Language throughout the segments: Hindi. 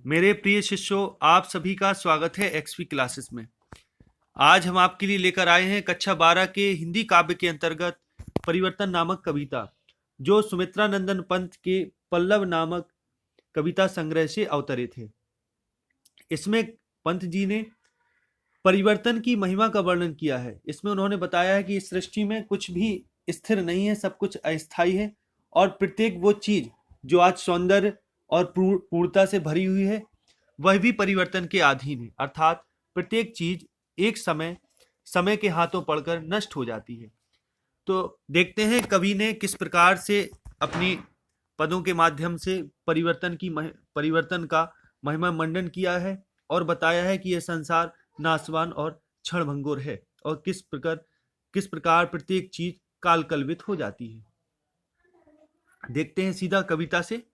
मेरे प्रिय शिष्यों, आप सभी का स्वागत है एक्सपी क्लासेस में। आज हम आपके लिए लेकर आए हैं कक्षा 12 के हिंदी काव्य के अंतर्गत परिवर्तन नामक कविता, जो सुमित्रा नंदन पंत के पल्लव नामक कविता संग्रह से अवतरित है। इसमें पंत जी ने परिवर्तन की महिमा का वर्णन किया है। इसमें उन्होंने बताया है कि इस सृष्टि में कुछ भी स्थिर नहीं है, सब कुछ अस्थायी है और प्रत्येक वो चीज जो आज सौंदर्य और पूर्णता से भरी हुई है, वह भी परिवर्तन के अधीन है। अर्थात प्रत्येक चीज एक समय के हाथों पड़कर नष्ट हो जाती है। तो देखते हैं कवि ने किस प्रकार से अपनी पदों के माध्यम से परिवर्तन का महिमा मंडन किया है और बताया है कि यह संसार नासवान और क्षणभंगुर है और किस प्रकार प्रत्येक चीज कालकलवित हो जाती है। देखते हैं सीधा कविता से।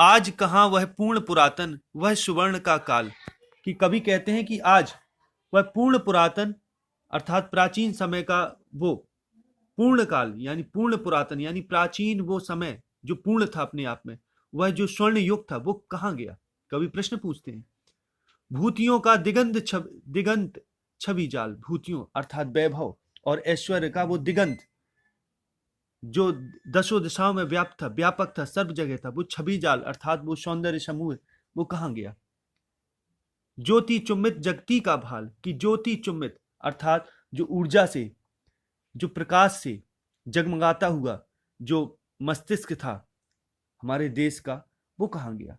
आज कहाँ वह पूर्ण पुरातन, वह सुवर्ण का काल। कि कवि कहते हैं कि आज वह पूर्ण पुरातन अर्थात प्राचीन समय का वो पूर्ण काल यानी पूर्ण पुरातन यानी प्राचीन वो समय जो पूर्ण था अपने आप में, वह जो स्वर्ण युग था वो कहाँ गया। कवि प्रश्न पूछते हैं। भूतियों का दिगंत छवि जाल। भूतियों अर्थात वैभव और ऐश्वर्य का वो दिगंत जो दसों दिशाओं में व्यापक था, सर्व जगह था, वो छवि जाल अर्थात वो सौंदर्य समूह वो कहाँ गया। ज्योति चुम्बित जगती का भाल। कि ज्योति चुम्बित अर्थात जो ऊर्जा से, जो प्रकाश से जगमगाता हुआ जो मस्तिष्क था हमारे देश का, वो कहाँ गया।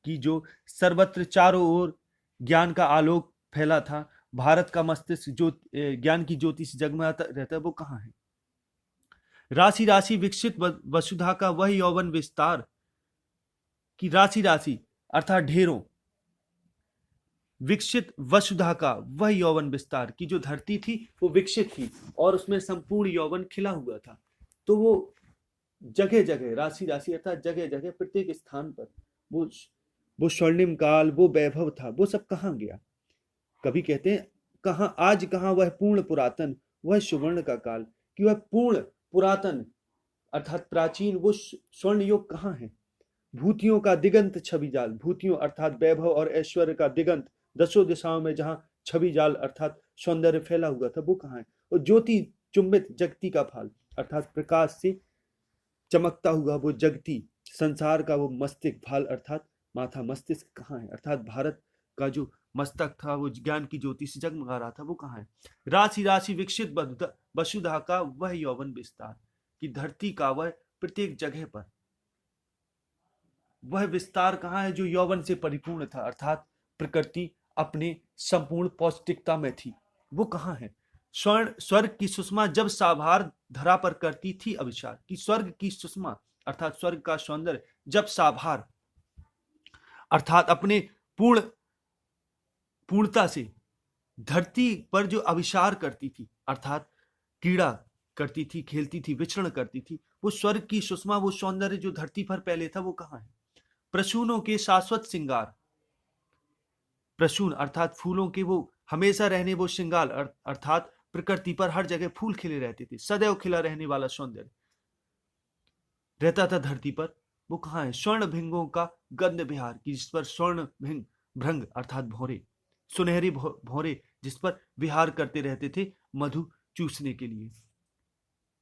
कि जो सर्वत्र चारों ओर ज्ञान का आलोक फैला था, भारत का मस्तिष्क जो ज्ञान की ज्योति से जगमगाता रहता है, वो कहाँ है। राशि राशि विकसित वसुधा का वह यौवन विस्तार। कि राशि राशि अर्थात ढेरों, विकसित वसुधा का वह यौवन विस्तार। की जो धरती थी वो विकसित थी और उसमें संपूर्ण यौवन खिला हुआ था। तो वो जगह जगह राशि राशि अर्थात जगह जगह प्रत्येक स्थान पर वो वो स्वर्णिम काल, वो वैभव था, वो सब कहाँ गया। कभी कहते हैं कहाँ आज कहाँ वह पूर्ण पुरातन, वह सुवर्ण का काल। कि वह पूर्ण पुरातन अर्थात प्राचीन वो स्वर्ण युग कहाँ है। भूतियों का दिगंत छवि जाल। भूतियों अर्थात वैभव और ऐश्वर्य का दिगंत, दसों दिशाओं में जहाँ छवि जाल अर्थात सौंदर्य फैला हुआ था, वो कहाँ है। और ज्योति चुंबित जगती का फाल अर्थात प्रकाश से चमकता हुआ वो जगती संसार का वो मस्तिष्क, भाल अर्थात माथा, मस्तिष्क कहाँ है। अर्थात भारत का जो मस्तक था वो ज्ञान की ज्योति से जगमगा रहा था, वो कहाँ है। राशि राशि विकसित वसुधा का वह यौवन विस्तार। की धरती का वह प्रत्येक जगह पर वह विस्तार कहाँ है जो यौवन से परिपूर्ण था, अर्थात प्रकृति अपने संपूर्ण पौष्टिकता में थी, वो कहाँ है। स्वर्ग की सुषमा जब साभार धरा पर करती थी अविचार। की स्वर्ग की सुषमा अर्थात स्वर्ग का सौंदर्य जब साभार अर्थात अपने पूर्ण पूर्णता से धरती पर जो अविचार करती थी अर्थात क्रीड़ा करती थी, खेलती थी, विचरण करती थी, वो स्वर्ग की सुषमा, वो सौंदर्य जो धरती पर पहले था, वो कहाँ है। प्रसूनों के शाश्वत श्रृंगार। प्रसून अर्थात फूलों के वो हमेशा रहने वो श्रृंगार अर्थात प्रकृति पर हर जगह फूल खिले रहते थे, सदैव खिला रहने वाला सौंदर्य रहता था धरती पर, वो कहाँ है। स्वर्ण भिंगों का गंध विहार। की जिस पर स्वर्ण भिंग भ्रंग अर्थात भौरे, सुनहरी भौरे जिस पर विहार करते रहते थे मधु चूसने के लिए।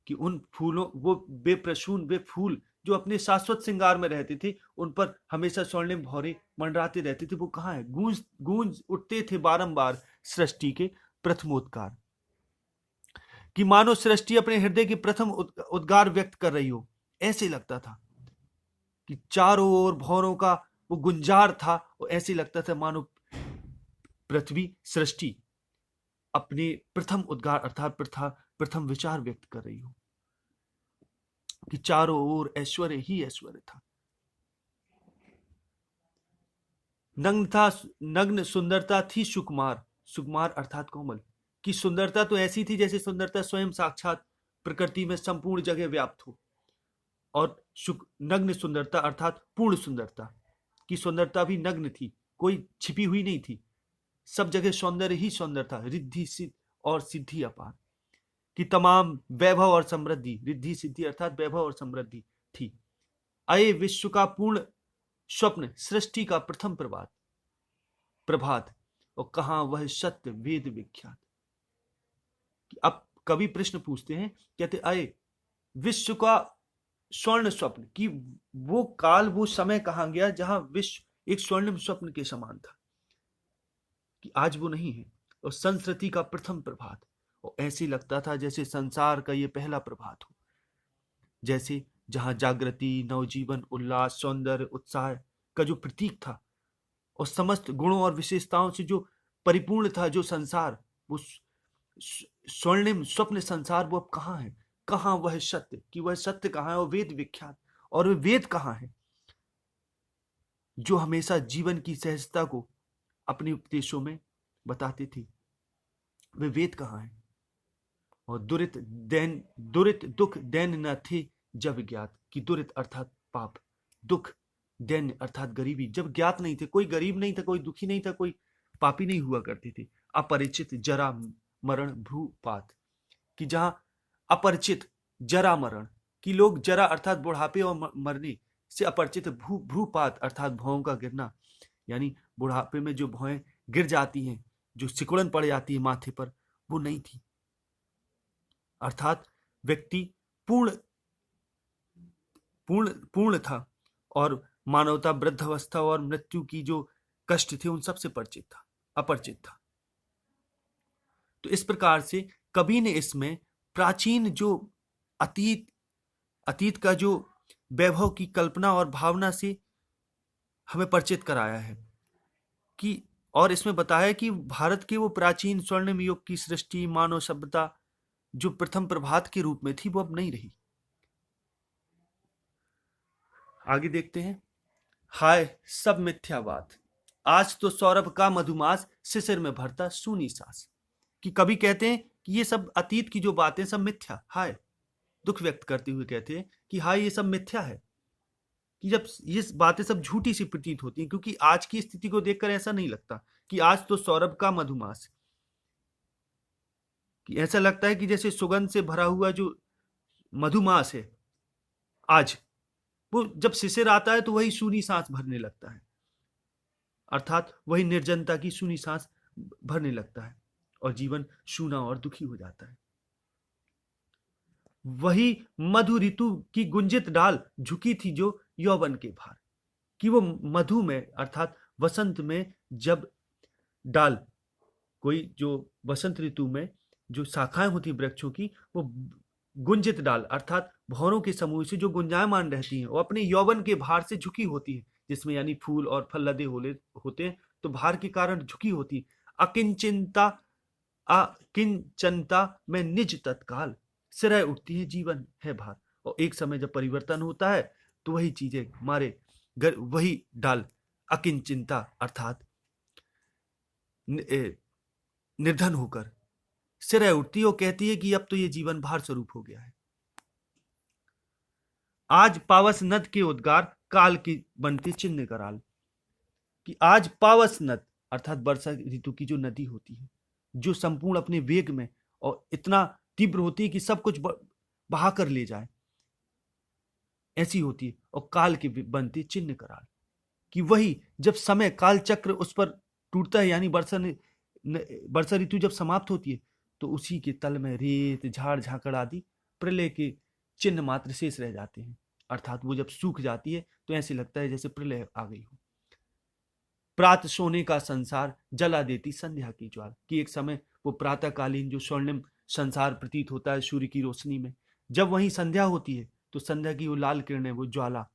कि उन फूलों वो बेप्रसून वे फूल जो अपने शाश्वत श्रृंगार में रहते थे, उन पर हमेशा स्वर्णिम भौरे मंडराते रहते थे, वो कहाँ है। गूंज गूंज उठते थे बारंबार सृष्टि के प्रथमोद्गार। कि मानो सृष्टि अपने हृदय के प्रथम उद्गार व्यक्त कर रही हो, ऐसे लगता था। कि चारों ओर भौरों का वो गुंजार था और ऐसे लगता था मानो पृथ्वी सृष्टि अपने प्रथम उद्गार अर्थात प्रथम विचार व्यक्त कर रही हो। कि चारों ओर ऐश्वर्य ही ऐश्वर्य था। नग्न सुंदरता थी सुकुमार। सुकुमार अर्थात कोमल। की सुंदरता तो ऐसी थी जैसे सुंदरता स्वयं साक्षात प्रकृति में संपूर्ण जगह व्याप्त हो। और नग्न सुंदरता अर्थात पूर्ण सुंदरता। की सुंदरता भी नग्न थी, कोई छिपी हुई नहीं थी, सब जगह सौंदर्य ही सौंदर्य था, रिद्धि सिद्ध और सिद्धि अपार। कि तमाम वैभव और समृद्धि, रिद्धि सिद्धि अर्थात वैभव और समृद्धि थी। अये विश्व का पूर्ण स्वप्न सृष्टि का प्रथम प्रभात, और कहां वह सत्य वेद विख्यात। अब कवि प्रश्न पूछते हैं, कहते आए विश्व का स्वर्ण स्वप्न, कि वो काल वो समय कहां गया जहां विश्व एक स्वर्णिम स्वप्न के समान था, कि आज वो नहीं है। और संस्कृति का प्रथम प्रभात, और ऐसे लगता था जैसे संसार का ये पहला प्रभात हो, जैसे जहां जागृति, नवजीवन, उल्लास, सौंदर्य, उत्साह का जो प्रतीक था, और समस्त गुणों और विशेषताओं से जो परिपूर्ण था जो संसार, वो स्वर्णिम स्वप्न संसार, वो अब कहां है? कहां वह सत्य, कि वह सत्य कहां है? और वेद विख्यात, और वे वेद कहां है जो हमेशा जीवन की सहजता को अपने उपदेशों में बताते थे? वे वेद कहां है? और दुरित दुख दैन न थे जब ज्ञात, कि दुरित अर्थात पाप, दुख दैन अर्थात गरीबी, जब ज्ञात नहीं थे, कोई गरीब नहीं था, कोई दुखी नहीं था, कोई पापी नहीं हुआ करते थे। अपरिचित जरा मरण भ्रूपात, कि जहां अपरिचित जरा मरण, कि लोग जरा अर्थात बुढ़ापे और मरने से अपरिचित, भ्रूपात अर्थात भौं का गिरना, यानी बुढ़ापे में जो भौएं गिर जाती हैं, जो सिकुड़न पड़ जाती है माथे पर, वो नहीं थी। अर्थात व्यक्ति पूर्ण पूर्ण पूर्ण था, और मानवता वृद्धावस्था और मृत्यु की जो कष्ट थे उन सबसे परिचित था, अपरिचित था। तो इस प्रकार से कवि ने इसमें प्राचीन जो अतीत का जो वैभव की कल्पना और भावना से हमें परिचित कराया है, कि और इसमें बताया कि भारत के वो प्राचीन स्वर्णिम युग की सृष्टि, मानव सभ्यता जो प्रथम प्रभात के रूप में थी, वो अब नहीं रही। आगे देखते हैं। हाय सब मिथ्यावाद, आज तो सौरभ का मधुमास, शिशिर में भरता सूनी सांस। कि कवि कहते हैं कि ये सब अतीत की जो बातें सब मिथ्या, हाय, दुख व्यक्त करते हुए कहते हैं कि हाय ये सब मिथ्या है, कि जब ये बातें सब झूठी सी प्रतीत होती हैं, क्योंकि आज की स्थिति को देखकर ऐसा नहीं लगता कि आज तो सौरभ का मधुमास, कि ऐसा लगता है कि जैसे सुगंध से भरा हुआ जो मधुमास है, आज वो जब शिशिर आता है तो वही सूनी सांस भरने लगता है, अर्थात वही निर्जनता की सूनी सांस भरने लगता है, और जीवन सूना और दुखी हो जाता है। वही मधु ऋतु की गुंजित डाल झुकी थी जो यौवन के भार, कि वो मधु में अर्थात वसंत में जब डाल, कोई जो वसंत ऋतु में जो शाखाएं होती वृक्षों की, वो गुंजित डाल अर्थात भौरों के समूह से जो गुंजायमान रहती हैं, वो अपने यौवन के भार से झुकी होती है, जिसमें यानी फूल और फल लदे होते हैं, तो भार के कारण झुकी होती है। अकिंचनता में निज तत्काल, सिरय उठती है जीवन है भार। और एक समय जब परिवर्तन होता है तो वही चीजें हमारे वही डाल अकिंचिंता अर्थात निर्धन होकर सिरय उठती है और कहती है कि अब तो ये जीवन भार स्वरूप हो गया है। आज पावस नद के उद्गार, काल की बनती चिन्ह कराल, कि आज पावस नद अर्थात वर्षा ऋतु की जो नदी होती है, जो संपूर्ण अपने वेग में और इतना तीव्र होती है कि सब कुछ बहा कर ले जाए, ऐसी होती है। और काल की बनती चिन्ह कराल, कि वही जब समय काल चक्र उस पर टूटता है, यानी वर्षा ऋतु जब समाप्त होती है, तो उसी के तल में रेत, झाड़ झाकड़ आदि प्रलय के चिन्ह मात्र शेष रह जाते हैं, अर्थात वो जब सूख जाती है तो ऐसे लगता है जैसे प्रलय आ गई हो। प्रात सोने का संसार, जला देती संध्या की ज्वाल, कि एक समय वो प्रातःकालीन जो स्वर्णिम संसार प्रतीत होता है सूर्य की रोशनी में, जब वहीं संध्या होती है तो संध्या की वो लाल किरणें, वो ज्वाला,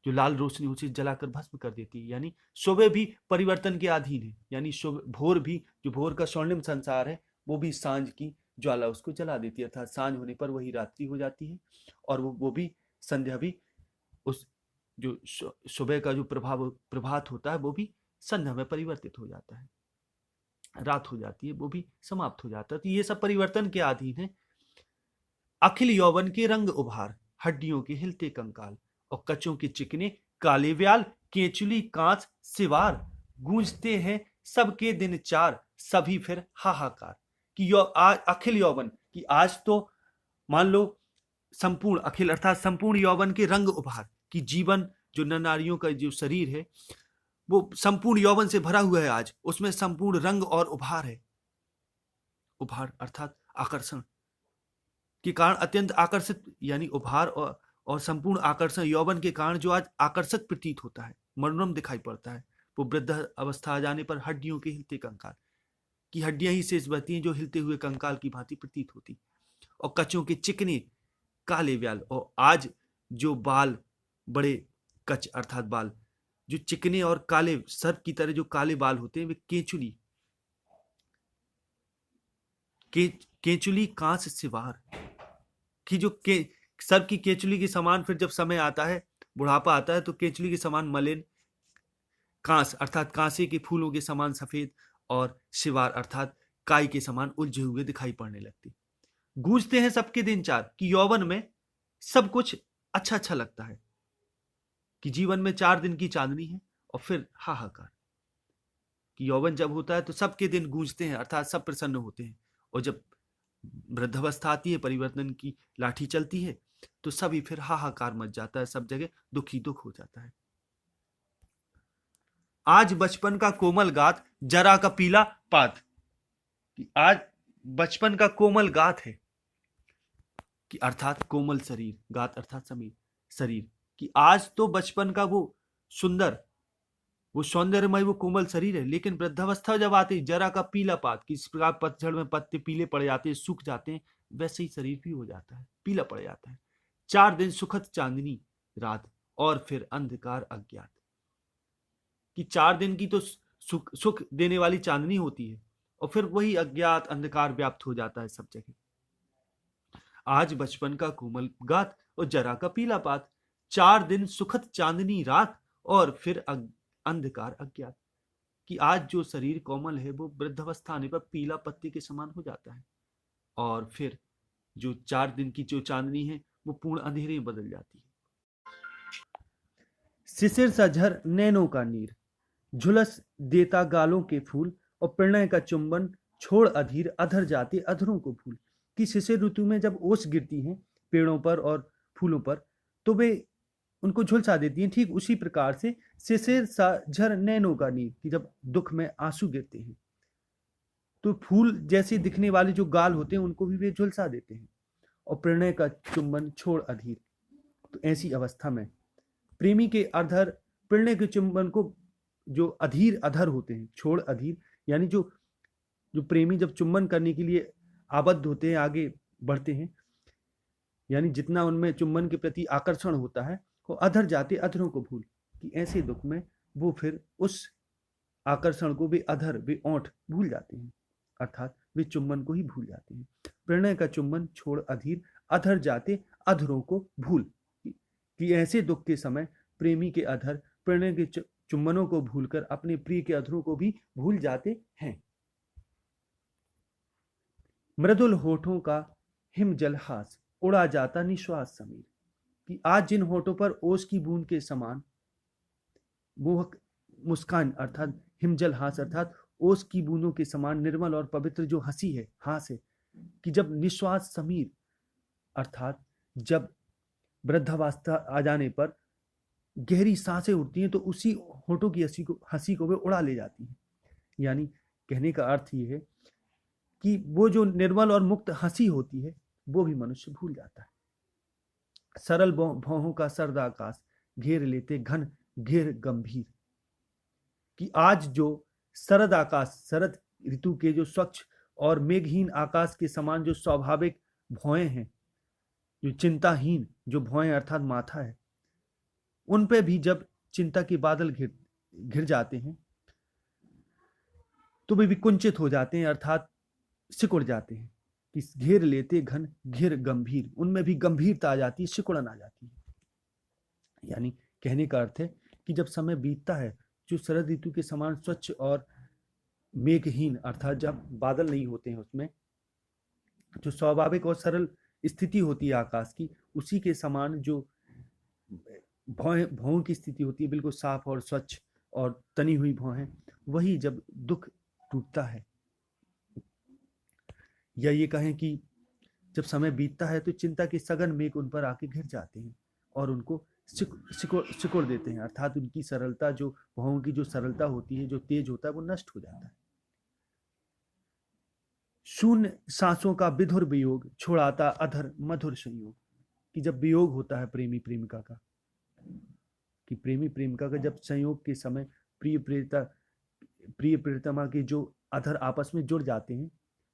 जो लाल रोशनी उसे जलाकर भस्म कर देती है। यानी सुबह भी परिवर्तन के अधीन है, यानी भोर भी, जो भोर का स्वर्णिम संसार है, वो भी सांझ की ज्वाला उसको जला देती है, अर्थात सांझ होने पर वही रात्रि हो जाती है, और वो भी संध्या भी, उस जो सुबह का जो प्रभात होता है वो भी संध्या में परिवर्तित हो जाता है, रात हो जाती है, वो भी समाप्त हो जाता है। तो ये सब परिवर्तन के अधीन है। अखिल यौवन के रंग उभार, हड्डियों के हिलते कंकाल, और कचों के चिकने काले व्याल, केचुली कांच सिवार, गूंजते हैं सबके दिन चार, सभी फिर हाहाकार। कि अखिल यौवन, कि आज तो मान लो संपूर्ण, अखिल अर्थात संपूर्ण यौवन के रंग उभार, कि जीवन जो नर नारियों का जो शरीर है वो संपूर्ण यौवन से भरा हुआ है। आज उसमें संपूर्ण रंग और उभार है। उभार अर्थात आकर्षण के कारण अत्यंत आकर्षित, यानी उभार और संपूर्ण आकर्षण यौवन के कारण जो आज आकर्षक प्रतीत होता है, मनोरम दिखाई पड़ता है, वो वृद्ध अवस्था आ जाने पर हड्डियों के हिलते कंकाल की हड्डियां ही शेष बचती हैं, जो हिलते हुए कंकाल की भांति प्रतीत होती, और कच्चों के चिकने काले व्याल, और आज जो बाल बड़े कच अर्थात बाल जो चिकने और काले सर्प की तरह जो काले बाल होते हैं, वे केचुली कांस सिवार की जो सर्प की केचुली के समान, फिर जब समय आता है, बुढ़ापा आता है, तो केचुली के समान मलिन, कांस अर्थात कांसे के फूलों के समान सफेद, और शिवार अर्थात काई के समान उलझे हुए दिखाई पड़ने लगती। गूंजते हैं सबके दिन चार कि यौवन में सब कुछ अच्छा अच्छा लगता है, कि जीवन में 4 दिन की चांदनी है, और फिर हाहाकार कि यौवन जब होता है तो सबके दिन गूंजते हैं, अर्थात सब प्रसन्न होते हैं, और जब वृद्धावस्था आती है, परिवर्तन की लाठी चलती है, तो सभी फिर हाहाकार मच जाता है, सब जगह दुखी दुख हो जाता है। आज बचपन का कोमल गात जरा का पीला पात, कि आज बचपन का कोमल गात है, कि अर्थात कोमल शरीर, गात अर्थात समीर शरीर, कि आज तो बचपन का वो सुंदर, वो सौंदर्यमय, वो कोमल शरीर है, लेकिन वृद्धावस्था जब आती है, जरा का पीला पात, कि इस प्रकार पतझड़ में पत्ते पीले पड़ जाते हैं, सूख जाते हैं, वैसे ही शरीर भी हो जाता है, पीला पड़ जाता है। 4 दिन सुखद चांदनी रात, और फिर अंधकार अज्ञात, कि 4 दिन की तो सुख देने वाली चांदनी होती है, और फिर वही अज्ञात अंधकार व्याप्त हो जाता है सब जगह। आज बचपन का कोमल गात और जरा का पीला पात, 4 दिन सुखद चांदनी रात, और फिर अंधकार अज्ञात, कि आज जो शरीर कोमल है वो वृद्धावस्था आने पर पीला पत्ती के समान हो जाता है, और फिर जो 4 दिन की जो चांदनी है वो पूर्ण अंधेरे में बदल जाती है। शिशिर सा झर नैनों का नीर, झुलस देता गालों के फूल, और प्रणय का चुंबन छोड़ अधीर, अधर जाते अधरों को भूल, कि शिशिर ऋतु में जब ओस गिरती हैं पेड़ों पर और फूलों पर, तो वे उनको झुलसा देती हैं। ठीक उसी प्रकार से शिशिर सा झर नैनों का नीर, कि जब दुख में आंसू गिरते हैं तो फूल जैसे दिखने वाले जो गाल होते हैं उनको भी वे झुलसा देते हैं, और प्रणय का चुंबन छोड़ अधीर, तो ऐसी अवस्था में प्रेमी के अधर प्रणय के चुंबन को, जो अधीर अधर होते हैं, छोड़ अधीर, यानी जो प्रेमी जब चुंबन करने के लिए आबद्ध होते हैं, आगे बढ़ते हैं, यानी जितना उनमें चुंबन के प्रति आकर्षण होता है, वो अधर जाते अधरों को भूल, कि ऐसे दुख में वो फिर उस आकर्षण को, वे अधर, वे ओंठ भूल जाते हैं, अर्थात वे चुंबन को ही भूल जाते हैं। प्रणय का चुंबन छोड़ अधीर, अधर जाते अधरों को भूल, कि ऐसे दुख के समय प्रेमी के अधर प्रणय के चुंबनों को भूलकर अपने प्रिय के अधरों को भी भूल जाते हैं। मृदुल होठों का हिमजल हास, उड़ा जाता निश्वास समीर, कि आज जिन होठों पर ओस की बूंद के समान मोहक मुस्कान, अर्थात हिमजल हास अर्थात ओस की बूंदों के समान निर्मल और पवित्र जो हंसी है, हास है, कि जब निश्वास समीर अर्थात जब वृद्धावस्था आ जाने पर गहरी सांसें उठती हैं, तो उसी होठों की हंसी को वे उड़ा ले जाती हैं। यानी कहने का अर्थ ये है कि वो जो निर्मल और मुक्त हंसी होती है वो भी मनुष्य भूल जाता है। सरल भौहों का सर्द आकाश, घेर लेते घन घेर गंभीर, कि आज जो शरद आकाश, शरद ऋतु के जो स्वच्छ और मेघहीन आकाश के समान जो स्वाभाविक भौएं हैं, जो चिंताहीन जो भौएं अर्थात माथा है, उन पे भी जब चिंता के बादल घिर जाते हैं तो वे विकुंचित हो जाते हैं, अर्थात सिकुड़ जाते हैं, कि घेर लेते घन घेर गंभीर, उनमें भी गंभीरता आ जाती है, सिकुड़न आ जाती है। यानी कहने का अर्थ है कि जब समय बीतता है, जो शरद ऋतु के समान स्वच्छ और मेघहीन, अर्थात जब बादल नहीं होते हैं, उसमें जो स्वाभाविक और सरल स्थिति होती है आकाश की, उसी के समान जो भौं की स्थिति होती है, बिल्कुल साफ और स्वच्छ और तनी हुई भौं, वही जब दुख टूटता है, या ये कहें कि जब समय बीतता है, तो चिंता के सघन मेघ उन पर आके घिर जाते हैं और उनको सिकोड़ देते हैं, अर्थात उनकी सरलता, जो भावों की जो सरलता होती है, जो तेज होता है, वो नष्ट हो जाता है। शून्य सांसों का विधुर वियोग, छोड़ाता अधर मधुर संयोग। कि जब वियोग होता है प्रेमी प्रेमिका का, कि प्रेमी प्रेमिका का जब संयोग के समय प्रिय प्रियतमा के जो अधर आपस में जुड़ जाते हैं,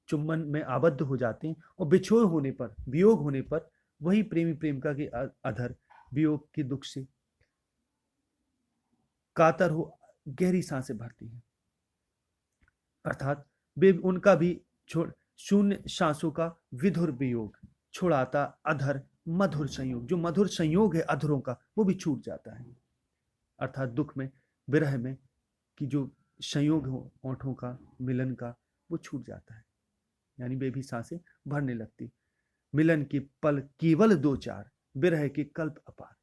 चुम्बन में आबद्ध हो जाते हैं, और बिछोह होने पर, वियोग होने पर, वही प्रेमी प्रेमिका के अधर वियोग के दुख से कातर हो गहरी सांसें भरती हैं। अर्थात वे उनका भी छोड़, शून्य सांसों का विधुर वियोग, छोड़ाता अधर मधुर संयोग। जो मधुर संयोग है अधरों का, वो भी छूट जाता है। अर्थात दुख में, विरह में कि जो संयोग हो ओंठों का, मिलन का, वो छूट जाता है, यानी वे भी सांसें भरने लगती। मिलन के पल केवल 2-4, विरह के कल्प अपार।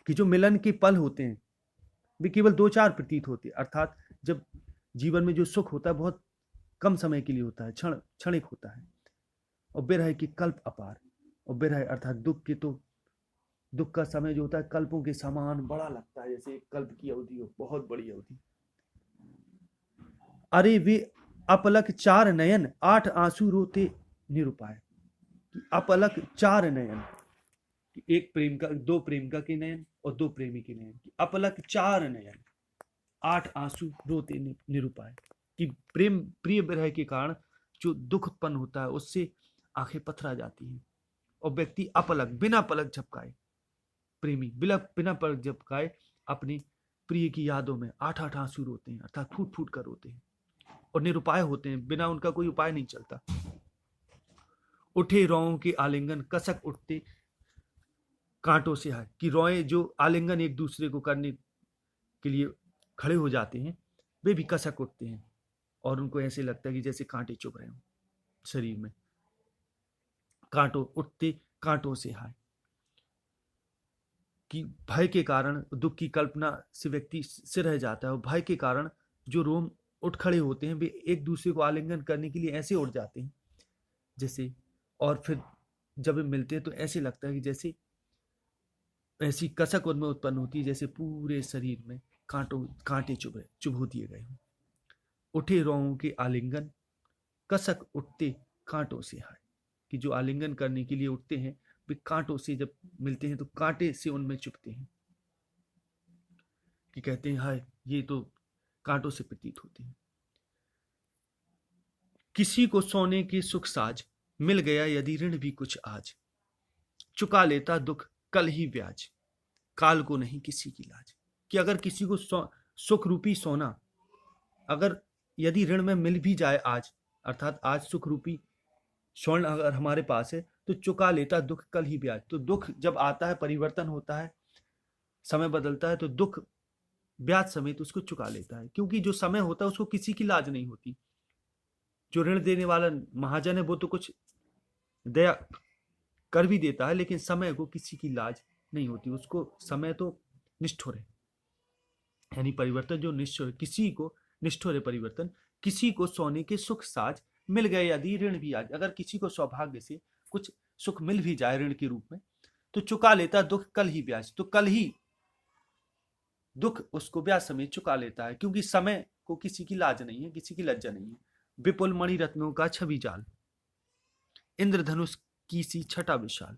कि जो मिलन के पल होते हैं वे केवल 2-4 प्रतीत होते हैं। अर्थात जब जीवन में जो सुख होता है बहुत कम समय के लिए होता है, क्षणिक होता है। और विरह के कल्प अपार, और विरह अर्थात दुख के, तो दुख का समय जो होता है कल्पों के समान बड़ा लगता है, जैसे एक कल्प की अवधि हो, बहुत बड़ी अवधि। अरे वे अपलक 4 नयन, 8 आंसू रोते निरुपाय। अपलक 4 नयन, एक प्रेमिका, 2 प्रेमिका के नयन और 2 प्रेमी के नयन। अपलक 4 नयन, 8 आंसू रोते निरुपाय। कि प्रेम प्रिय विरह के कारण जो दुख उत्पन्न होता है उससे आंखें पथरा जाती हैं, और व्यक्ति अपलक, बिना पलक झपकाए, प्रेमी बिना पलक झपकाए अपने प्रिय की यादों में 8-8 आंसू रोते हैं, अर्थात फूट फूट कर रोते हैं, और निरुपाय होते हैं, बिना उनका कोई उपाय नहीं चलता। उठे रोओं के आलिंगन, कसक उठते कांटों से हाय। कि रोए जो आलिंगन एक दूसरे को करने के लिए खड़े हो जाते हैं, वे भी कसक उठते हैं, और उनको ऐसे लगता है कि जैसे कांटे चुभ रहे हों शरीर में। कांटों उठते कांटों से हाय। कि भय के कारण, दुख की कल्पना से व्यक्ति से रह जाता है, और भय के कारण जो रोम उठ खड़े होते हैं वे एक दूसरे को आलिंगन करने के लिए ऐसे उठ जाते हैं जैसे, और फिर जब वे मिलते हैं तो ऐसे लगता है कि जैसे ऐसी कसक उनमें उत्पन्न होती है जैसे पूरे शरीर में कांटे चुभो दिए गए हों। उठे रोओं के आलिंगन, कसक उठते कांटों से हाय। कि जो आलिंगन करने के लिए उठते हैं वे कांटों से जब मिलते हैं तो कांटे से उनमें चुभते हैं, कि कहते हैं हाय ये तो कांटों से प्रतीत होते हैं। किसी को सोने के सुख साज, मिल गया यदि ऋण भी कुछ आज। चुका लेता दुख कल ही ब्याज, काल को नहीं किसी की लाज। कि अगर किसी को सुख रूपी सोना अगर यदि ऋण में मिल भी जाए आज, अर्थात आज सुख रूपी स्वर्ण अगर हमारे पास है, तो चुका लेता दुख कल ही ब्याज। तो दुख जब आता है, परिवर्तन होता है, समय बदलता है, तो दुख ब्याज समेत उसको चुका लेता है, क्योंकि जो समय होता है उसको किसी की लाज नहीं होती। जो ऋण देने वाला महाजन है वो तो कुछ दया कर भी देता है, लेकिन समय को किसी की लाज नहीं होती, उसको समय तो निष्ठुर है। यानी परिवर्तन जो निष्ठुर, किसी को निष्ठुर है परिवर्तन। किसी को सोने के सुख साज, मिल गए यदि ऋण भी आज। अगर किसी को सौभाग्य से कुछ सुख मिल भी जाए ऋण के रूप में, तो चुका लेता दुख कल ही ब्याज। तो कल ही दुख उसको ब्याज समेत चुका लेता है, क्योंकि समय को किसी की लाज नहीं है, किसी की लज्जा नहीं है। विपुल मणि रत्नों का छवि जाल, इंद्रधनुष की सी छटा विशाल।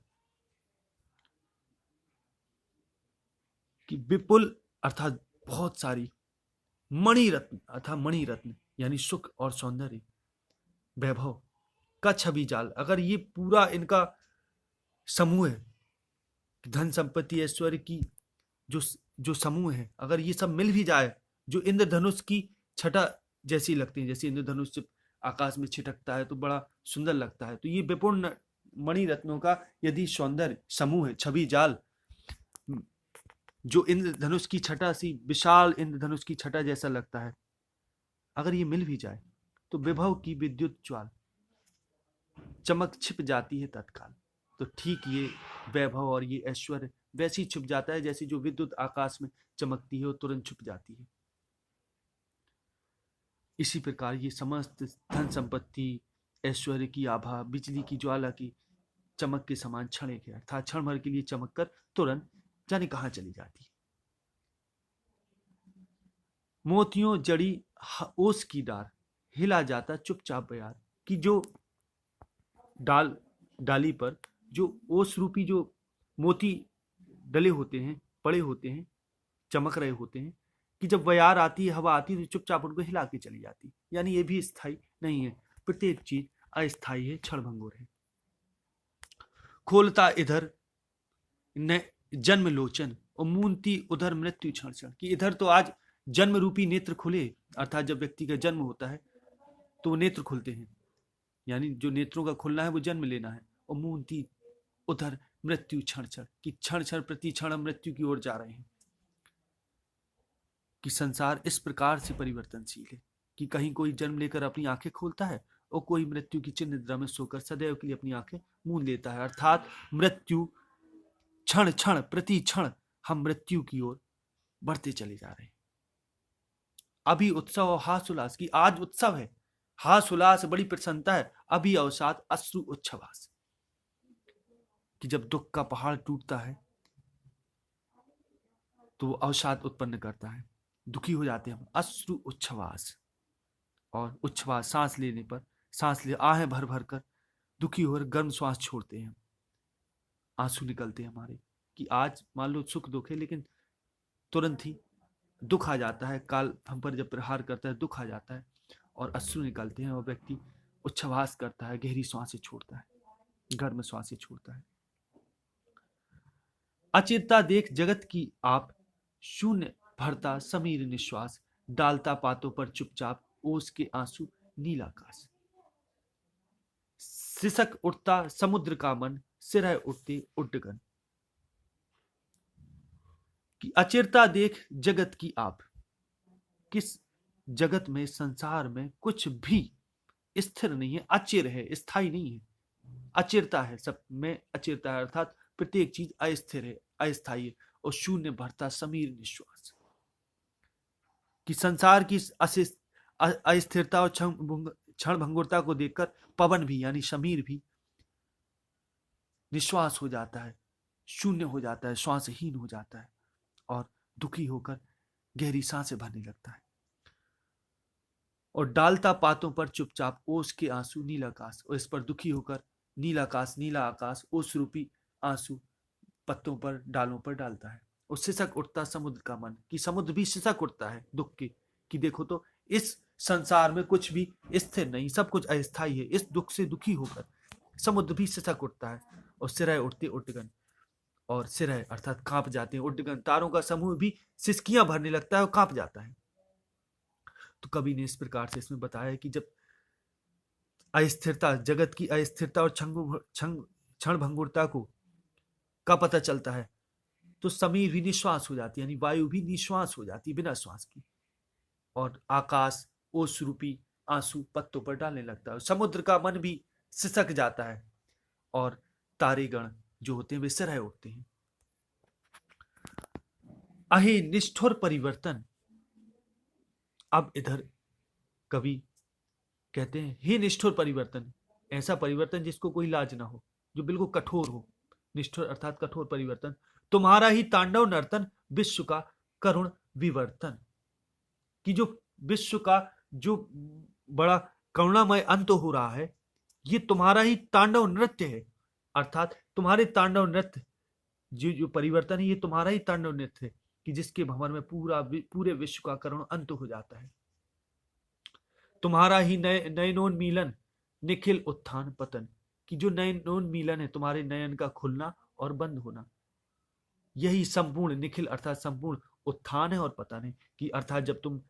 कि विपुल अर्थात बहुत सारी, मणि रत्न अर्थात मणि रत्न यानी सुख और सौंदर्य, वैभव का छवि जाल। अगर ये पूरा इनका समूह है, धन संपत्ति ऐश्वर्य की जो समूह है, अगर ये सब मिल भी जाए, जो इंद्रधनुष की छटा जैसी लगती है, जैसे इंद्रधनुष जब आकाश में छिटकता है तो बड़ा सुंदर लगता है, तो ये विपुल मणि रत्नों का यदि सौंदर्य समूह है, छवि जाल, जो इंद्रधनुष की छटा सी, विशाल इंद्रधनुष की छटा जैसा लगता है, अगर ये मिल भी जाए तो विभव की विद्युत ज्वाल, चमक छिप जाती है तत्काल। तो ठीक ये वैभव और ये ऐश्वर्य वैसे ही छुप जाता है जैसे जो विद्युत आकाश में चमकती है और तुरंत छुप जाती है। इसी प्रकार ये समस्त धन संपत्ति, ऐश्वर्य की आभा, बिजली की ज्वाला की चमक के समान क्षण एक है, अर्थात क्षण भर के लिए चमक कर तुरंत जाने कहां चली जाती है। मोतियों जड़ी ओस की डार, हिला जाता चुपचाप बयार, कि जो डाली पर जो ओस रूपी जो मोती डले होते हैं, पड़े होते हैं, चमक रहे होते हैं, कि जब बयार आती है, हवा आती है, तो चुपचाप उनको हिला के चली जाती। यानी ये भी स्थायी नहीं है, प्रत्येक चीज अस्थायी है, क्षणभंगुर है। खोलता इधर न जन्म लोचन और मूंती उधर मृत्यु क्षण क्षण, कि इधर तो आज जन्म रूपी नेत्र खुले, अर्थात जब व्यक्ति का जन्म होता है तो वो नेत्र खुलते हैं, यानी जो नेत्रों का खुलना है वो जन्म लेना है। और मूंती उधर मृत्यु क्षण क्षण, कि क्षण क्षण प्रति क्षण मृत्यु की ओर जा रहे हैं। कि संसार इस प्रकार से परिवर्तनशील है कि कहीं कोई जन्म लेकर अपनी आंखें खोलता है और कोई मृत्यु की चिन्ह निद्रा में सोकर सदैव के लिए अपनी आंखें मूंद लेता है। अर्थात मृत्यु क्षण क्षण प्रति क्षण हम मृत्यु की ओर बढ़ते चले जा रहे हैं। अभी उत्सव और हास उल्लास, की आज उत्सव है, हास उल्लास, बड़ी प्रसन्नता है। अभी अवसाद अश्रु उच्छ्वास, कि जब दुख का पहाड़ टूटता है तो वो अवसाद उत्पन्न करता है, दुखी हो जाते हैं हम। अश्रु उच्छ्वास, और उच्छ्वास सांस लेने पर, सांस ले आहें भर भर कर दुखी होकर गर्म श्वास छोड़ते हैं, आंसू निकलते हैं हमारे। कि आज मान लो सुख दुख है, लेकिन तुरंत ही दुख आ जाता है, काल हम पर जब प्रहार करता है दुख आ जाता है और अश्रु निकलते हैं, और व्यक्ति उच्छ्वास करता है, गहरी श्वासें छोड़ता है, गर्म श्वासें छोड़ता है। अचिरता देख जगत की आप, शून्य भरता समीर निश्वास, डालता पातों पर चुपचाप ओस के आंसू नीलाकाश। सिसक उठता समुद्र का मन, सिरह उठते उड्डगन, कि अचिरता देख जगत की आप, किस जगत में, संसार में कुछ भी स्थिर नहीं है, अचिर है, स्थायी नहीं है, अचिरता है, सब में अचिरता है, अर्थात प्रत्येक चीज अस्थिर है, अस्थायी है। और शून्य भरता समीर निश्वास, कि संसार की अस्थिरता और क्षण भंगुरता को देखकर पवन भी यानी समीर भी निश्वास हो जाता है, शून्य हो जाता है, श्वासहीन हो जाता है और दुखी होकर गहरी सांसें भरने लगता है। और डालता पातों पर चुपचाप ओस के आंसू नीलाकाश, और इस पर दुखी होकर नीलाकाश, नीला आकाश ओस रूपी आंसू पत्तों पर, डालों पर डालता है। और सिसक उठता समुद्र का मन, कि समुद्र भी सिसक उठता है दुख के, कि देखो तो इस संसार में कुछ भी स्थिर नहीं, सब कुछ अस्थायी है। इस दुख से दुखी होकर समुद्र भी सिसक उठता है। और सिरह उठते उड्डगन, और सिरह अर्थात कांप जाते हैं, उड्डगन तारों का समूह भी सिसकियां भरने लगता है और कांप जाता है। तो कवि ने इस प्रकार से इसमें बताया कि जब अस्थिरता, जगत की अस्थिरता और क्षण भंगुरता को का पता चलता है, तो समीर भी निश्वास हो जाती है, यानी वायु भी निश्वास हो जाती है बिना श्वास की। और आकाश ओस रूपी आंसू पत्तों पर डालने लगता है। समुद्र का मन भी सिसक जाता है और तारेगण जो होते हैं वे सिरह उठते हैं। अहे निष्ठुर परिवर्तन, अब इधर कवि कहते हैं हे निष्ठुर परिवर्तन, ऐसा परिवर्तन जिसको कोई लाज ना हो, जो बिल्कुल कठोर हो। निष्ठुर अर्थात कठोर परिवर्तन, तुम्हारा ही तांडव नर्तन, विश्व का करुण विवर्तन, कि जो विश्व का जो बड़ा करुणामय अंत हो रहा है, ये तुम्हारा ही तांडव नृत्य है। अर्थात तुम्हारे तांडव नृत्य जो परिवर्तन है, ये तुम्हारा ही तांडव नृत्य है, कि जिसके भंवर में पूरे विश्व का करुण अंत हो जाता है। तुम्हारा ही नयनोन्मीलन निखिल उत्थान पतन, कि जो नयनोन्मीलन है, तुम्हारे नयन का खुलना और बंद होना, यही संपूर्ण निखिल अर्थात संपूर्ण उत्थान है और पतन है। कि अर्थात जब तुम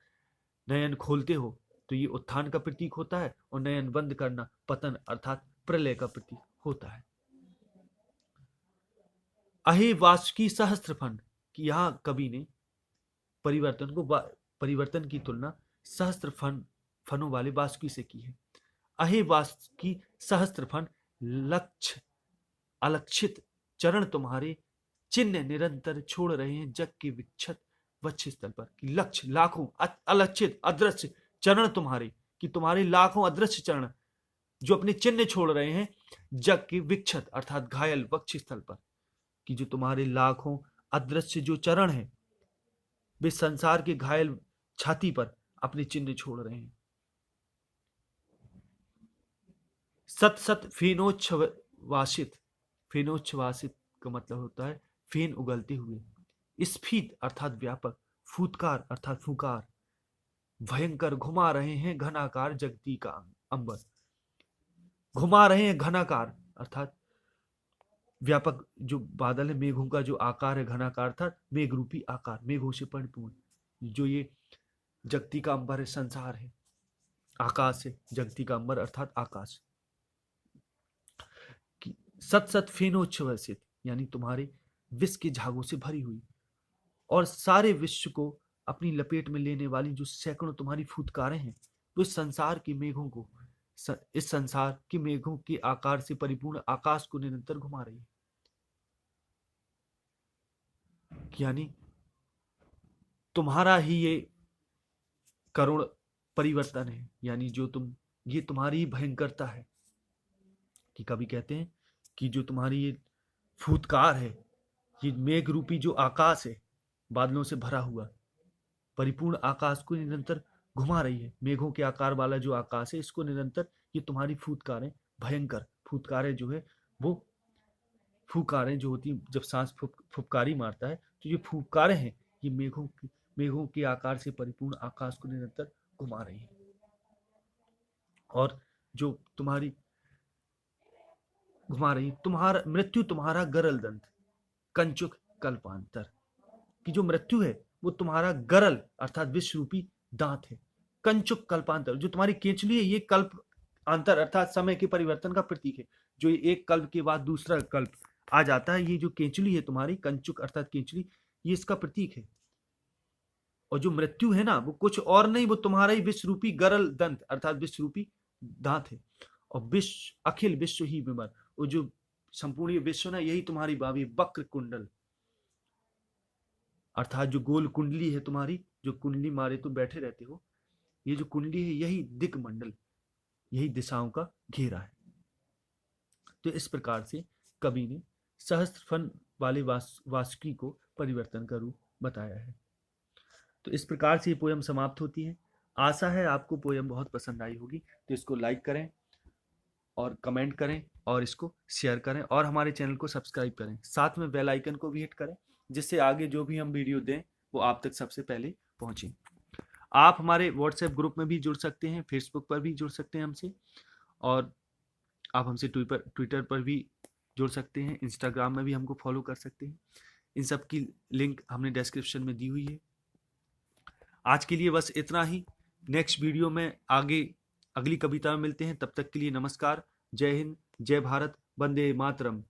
नयन खोलते हो तो ये उत्थान का प्रतीक होता है, और नयन बंद करना पतन अर्थात प्रलय का प्रतीक होता है। अहे वासुकी सहस्त्र फन, कि यहां कवि ने परिवर्तन की तुलना सहस्त्र फनों वाले वासुकी से की है। अहे वासुकी सहस्त्र फन, लक्ष्य अलक्षित चरण तुम्हारे, चिन्ह निरंतर छोड़ रहे हैं जग के विक्षत वक्ष स्थल पर। कि लक्ष्य लाखों अलक्षित अदृश्य चरण तुम्हारे, कि तुम्हारे लाखों अदृश्य चरण जो अपने चिन्ह छोड़ रहे हैं जग के विक्षत अर्थात घायल वक्ष स्थल पर, कि जो तुम्हारे लाखों अदृश्य जो चरण हैं वे संसार के घायल छाती पर अपने चिन्ह छोड़ रहे हैं। सत सत फेनोच्छ्वासित, फेनोच्छ्वासित का मतलब होता है फेन उगलते हुए, स्फीत अर्थात व्यापक, फूतकार अर्थात फुकार, भयंकर घुमा रहे हैं घनाकार जगती का अंबर, घुमा रहे हैं घनाकार अर्थात व्यापक जो बादल है, मेघों का जो आकार है घनाकार था, मेघ रूपी आकार, मेघों से परिपूर्ण जो ये जगती का अंबर है, संसार है, आकाश है, जगती का अंबर अर्थात आकाश। सत सत फेनोच्छ्वसित यानी तुम्हारे विष के झागों से भरी हुई और सारे विश्व को अपनी लपेट में लेने वाली जो सैकड़ों तुम्हारी फुतकारें हैं, वो इस संसार के मेघों को, इस संसार के मेघों के आकार से परिपूर्ण आकाश को निरंतर घुमा रही है। यानी तुम्हारा ही ये करुण परिवर्तन है, यानी जो ये तुम्हारी भयंकरता है, कि कभी कहते हैं कि जो तुम्हारी ये फूतकार है, ये मेघ रूपी जो आकाश है, बादलों से भरा हुआ परिपूर्ण आकाश को निरंतर घुमा रही है, मेघों के आकार वाला जो आकाश है इसको निरंतर ये तुम्हारी फूतकारें, भयंकर फूतकारें जो है, वो फूकारें जो होती जब सांस फुफकारी मारता है, तो ये फूकारें हैं, ये मेघों के आकार से परिपूर्ण आकाश को निरंतर घुमा रही है। और जो तुम्हारी घुमा रही, तुम्हारा मृत्यु तुम्हारा गरल दंत, कंचुक कल्पांतर, कि जो मृत्यु है वो तुम्हारा गरल अर्थात विश्व रूपी दांत है, कंचुक कल्पांतर जो तुम्हारी केंचुली है, ये कल्प अंतर अर्थात समय के परिवर्तन का प्रतीक है, जो एक कल्प के बाद दूसरा कल्प आ जाता है, ये जो केंचुली है तुम्हारी, कंचुक अर्थात केंचुली, ये इसका प्रतीक है। और जो मृत्यु है ना, वो कुछ और नहीं, वो तुम्हारा ही विश्व रूपी गरल दंत अर्थात विश्व रूपी दांत है। और विश्व अखिल विश्व ही विमर, वो जो संपूर्ण विश्व ना, यही तुम्हारी बावी वक्र कुंडल अर्थात जो गोल कुंडली है तुम्हारी, जो कुंडली मारे तुम बैठे रहते हो, ये जो कुंडली है यही दिक्मंडल, यही दिशाओं का घेरा है। तो इस प्रकार से कवि ने सहस्त्र फन वाले वासुकी को परिवर्तन का रूप बताया है। तो इस प्रकार से ये पोयम समाप्त होती है। आशा है आपको पोयम बहुत पसंद आई होगी, तो इसको लाइक करें और कमेंट करें और इसको शेयर करें और हमारे चैनल को सब्सक्राइब करें, साथ में बेल आइकन को भी हिट करें, जिससे आगे जो भी हम वीडियो दें वो आप तक सबसे पहले पहुंचे। आप हमारे व्हाट्सएप ग्रुप में भी जुड़ सकते हैं, फेसबुक पर भी जुड़ सकते हैं हमसे, और आप हमसे ट्विटर पर भी जुड़ सकते हैं, इंस्टाग्राम में भी हमको फॉलो कर सकते हैं। इन सब की लिंक हमने डिस्क्रिप्शन में दी हुई है। आज के लिए बस इतना ही। नेक्स्ट वीडियो में आगे अगली कविता में मिलते हैं। तब तक के लिए नमस्कार, जय हिंद, जय भारत, वंदे मातरम।